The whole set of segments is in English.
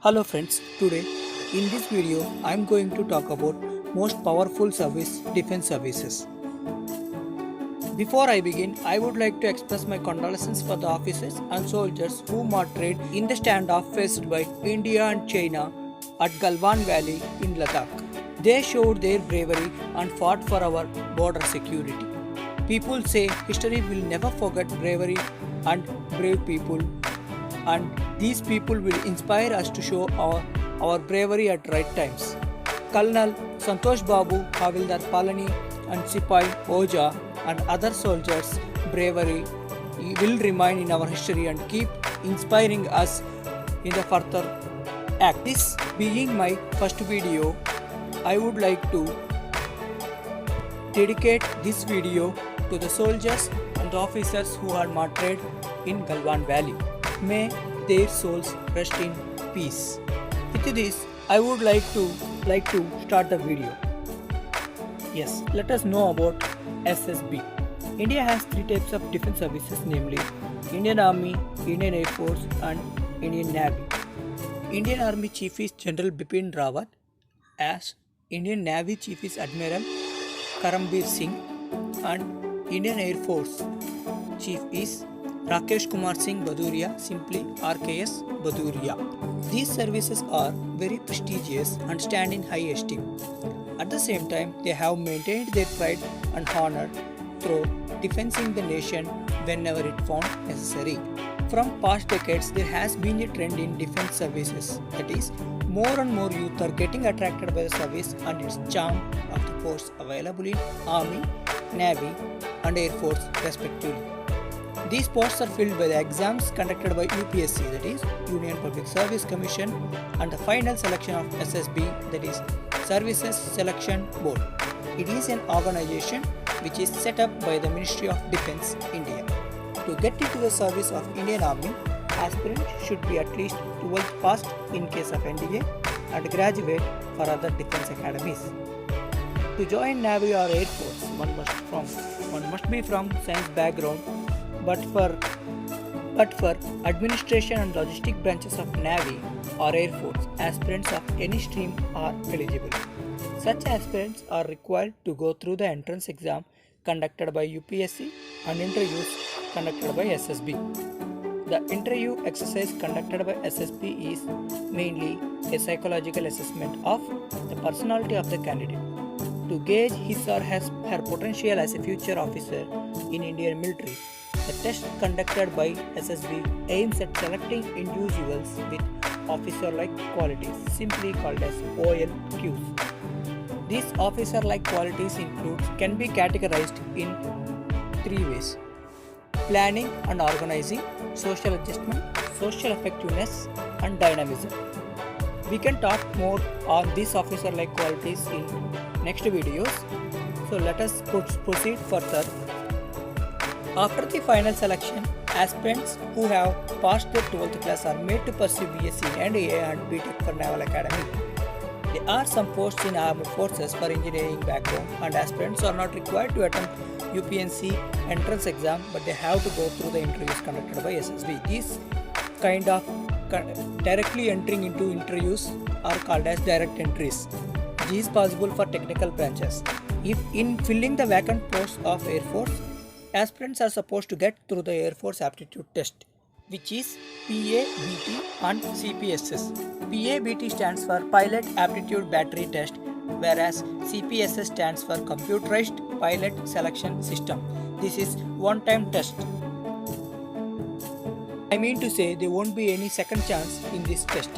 Hello friends, today in this video I am going to talk about most powerful service defense services. Before I begin, I would like to express my condolences for the officers and soldiers who martyred in the standoff faced by India and China at Galwan Valley in Ladakh. They showed their bravery and fought for our border security. People say history will never forget bravery and brave people, and these people will inspire us to show our bravery at right times. Colonel Santosh Babu, Havildar Palani, and Sipai Oja and other soldiers' bravery will remain in our history and keep inspiring us in the further act. This being my first video, I would like to dedicate this video to the soldiers and the officers who are martyred in Galwan Valley. May their souls rest in peace. With this, I would like to start the video. Yes, let us know about SSB. India has three types of defense services, namely Indian Army, Indian Air Force, and Indian Navy. Indian Army Chief is General Bipin Rawat, as Indian Navy Chief is Admiral Karambir Singh, and Indian Air Force Chief is Rakesh Kumar Singh Baduria, simply RKS Baduria. These services are very prestigious and stand in high esteem. At the same time, they have maintained their pride and honor through defending the nation whenever it found necessary. From past decades, there has been a trend in defense services, that is, more and more youth are getting attracted by the service and its charm of the posts available in Army, Navy, and Air Force respectively. These posts are filled by the exams conducted by UPSC, that is Union Public Service Commission, and the final selection of SSB, that is Services Selection Board. It is an organization which is set up by the Ministry of Defence, India. To get into the service of Indian Army, aspirants should be at least 12th passed in case of NDA and graduate for other defence academies. To join Navy or Air Force, one must be from science background, but for administration and logistic branches of Navy or Air Force, aspirants of any stream are eligible. Such aspirants are required to go through the entrance exam conducted by UPSC and interviews conducted by SSB. The interview exercise conducted by SSB is mainly a psychological assessment of the personality of the candidate to gauge his or her potential as a future officer in Indian military. The test conducted by SSB aims at selecting individuals with officer-like qualities, simply called as OLQs. These officer-like qualities can be categorized in three ways: planning and organizing, social adjustment, social effectiveness, and dynamism. We can talk more on these officer-like qualities in next videos. So let us proceed further. After the final selection, aspirants who have passed their 12th class are made to pursue BSc and AA and BTech for Naval Academy. There are some posts in armed forces for engineering background, and aspirants are not required to attempt UPNC entrance exam, but they have to go through the interviews conducted by SSB. These kind of directly entering into interviews are called as direct entries. This is possible for technical branches. If in filling the vacant posts of Air Force, aspirants are supposed to get through the Air Force aptitude test, which is PABT and CPSS. PABT stands for Pilot Aptitude Battery Test, whereas CPSS stands for Computerized Pilot Selection System. This is one-time test. I mean to say there won't be any second chance in this test.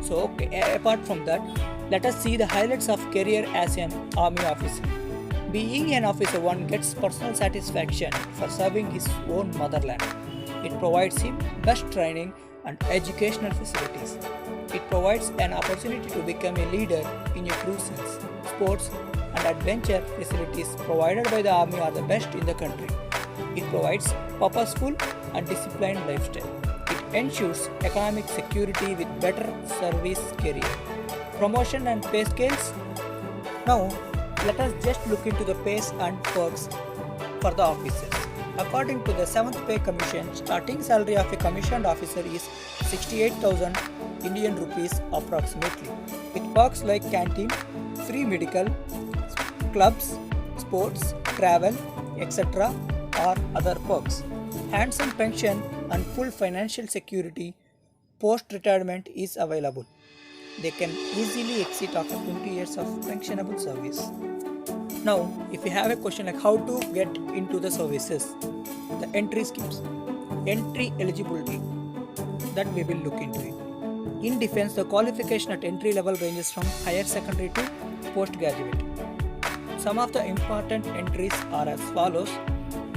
So apart from that, let us see the highlights of career as an Army officer. Being an officer, one gets personal satisfaction for serving his own motherland. It provides him best training and educational facilities. It provides an opportunity to become a leader in a true sense. Sports and adventure facilities provided by the Army are the best in the country. It provides purposeful and disciplined lifestyle. It ensures economic security with better service career. Promotion and pay scales. Now, let us just look into the pays and perks for the officers. According to the 7th Pay Commission, starting salary of a commissioned officer is 68,000 Indian rupees approximately, with perks like canteen, free medical, clubs, sports, travel, etc. or other perks. Handsome pension and full financial security post-retirement is available. They can easily exit after 20 years of pensionable service. Now, if you have a question like how to get into the services, the entry schemes, entry eligibility, that we will look into it. In defense, the qualification at entry level ranges from higher secondary to postgraduate. Some of the important entries are as follows: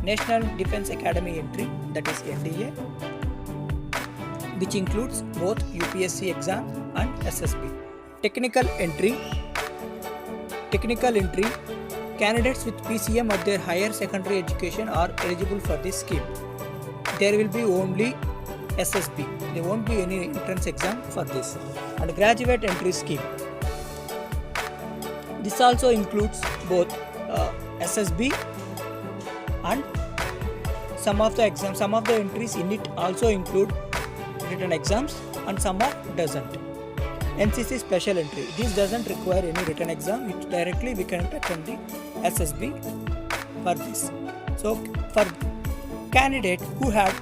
National Defense Academy entry, that is NDA, which includes both UPSC exam and SSB. Technical entry, candidates with PCM at their higher secondary education are eligible for this scheme. There will be only SSB. There won't be any entrance exam for this. And graduate entry scheme. This also includes both SSB and some of the entries in it also include written exams and some of doesn't. NCC special entry. This doesn't require any written exam. It directly we can attend the SSB for this. So for candidate who had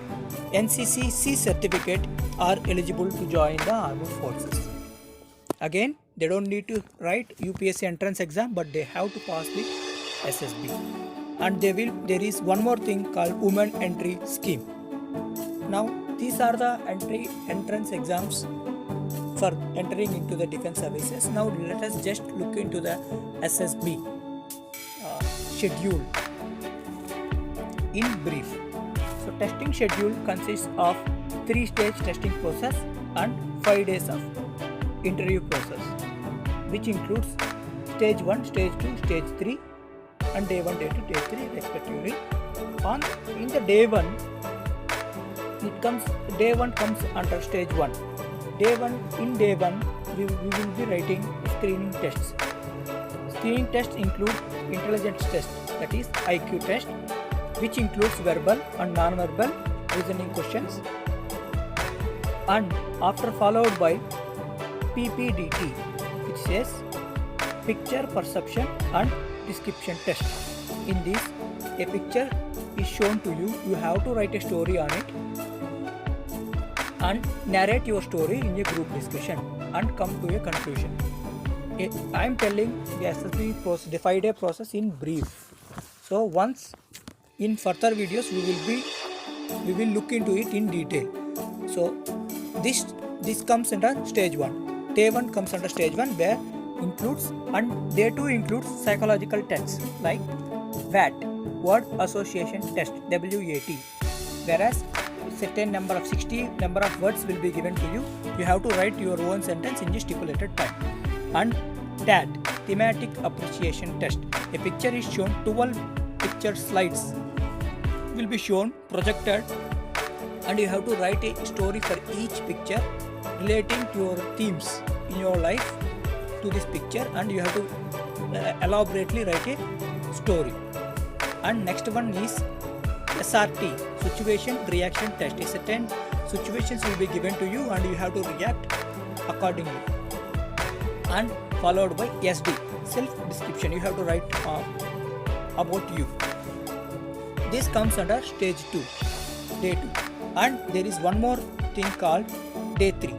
NCC C certificate are eligible to join the armed forces. Again, they don't need to write UPSC entrance exam, but they have to pass the SSB. And there is one more thing called women entry scheme. Now these are the entrance exams for entering into the defense services. Now let us just look into the SSB schedule in brief. So testing schedule consists of 3-stage testing process and 5 days of interview process, which includes stage 1, stage 2, stage 3 and day 1, day 2, day 3 respectively. In the day 1 comes under stage 1. Day 1 we will be writing screening tests. Screening tests include intelligence test, that is IQ test, which includes verbal and non-verbal reasoning questions, and after followed by PPDT, which says picture perception and description test. In this, a picture is shown to you. You have to write a story on it and narrate your story in a group discussion and come to a conclusion. I am telling the SSB process, the 5-day process in brief. So once in further videos we will look into it in detail. So this comes under stage 1. Day 1 comes under stage 1, where includes, and day 2 includes psychological tests like WAT, word association test, WAT, whereas certain number of 60 number of words will be given to you. You have to write your own sentence in the stipulated time. And TAT, thematic appreciation test. A picture is shown, 12 picture slides will be shown, projected, and you have to write a story for each picture relating to your themes in your life to this picture, and you have to elaborately write a story. And next one is SRT, situation reaction test. Certain situations will be given to you and you have to react accordingly. And followed by SD, self description. You have to write about you. This comes under stage 2, day 2. And there is one more thing called day 3.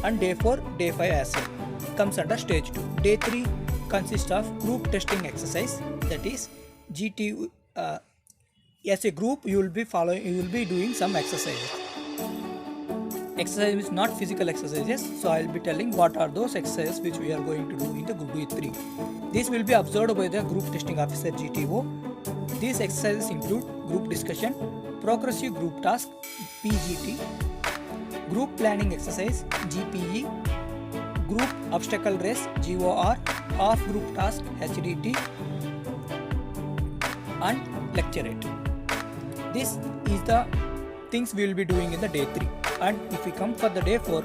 And day 4, day 5 as well comes under stage 2. Day 3 consists of group testing exercise, that is GT. As a group you will be doing some exercises. Exercise is not physical exercises, so I will be telling what are those exercises which we are going to do in the group 3. This will be observed by the group testing officer, GTO. These exercises include group discussion, progressive group task, PGT, group planning exercise, GPE, group obstacle race, GOR, half group task, HDT, and lecturate. This is the things we will be doing in the day 3. And if we come for the day 4,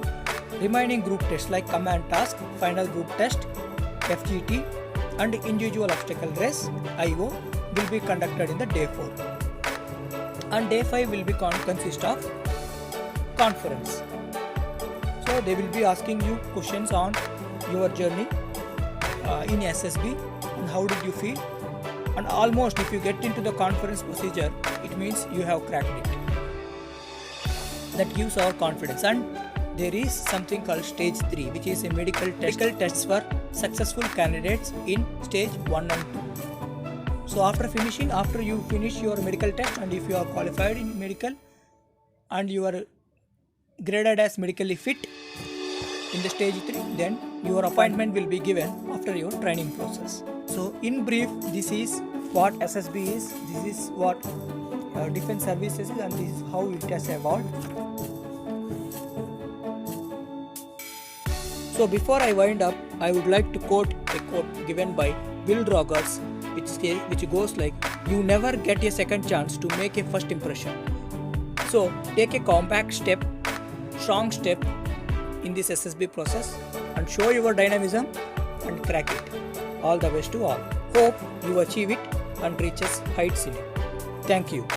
remaining group tests like command task, final group test, FGT, and individual obstacle race, IO, will be conducted in the day 4. And day 5 will be consist of conference. So they will be asking you questions on your journey in SSB and how did you feel. And almost if you get into the conference procedure, it means you have cracked it. That gives our confidence. And there is something called stage 3, which is a medical tests for successful candidates in stage 1 and 2. So after you finish your medical test, and if you are qualified in medical and you are graded as medically fit in the stage 3, then your appointment will be given after your training process. So in brief, this is what SSB is, this is what defense services is, and this is how it has evolved. So before I wind up, I would like to quote a quote given by Will Rogers, which goes like, "You never get a second chance to make a first impression. So take a compact step, strong step in this SSB process and show your dynamism and crack it. All the best to all. Hope you achieve it and reaches heights in it." Thank you.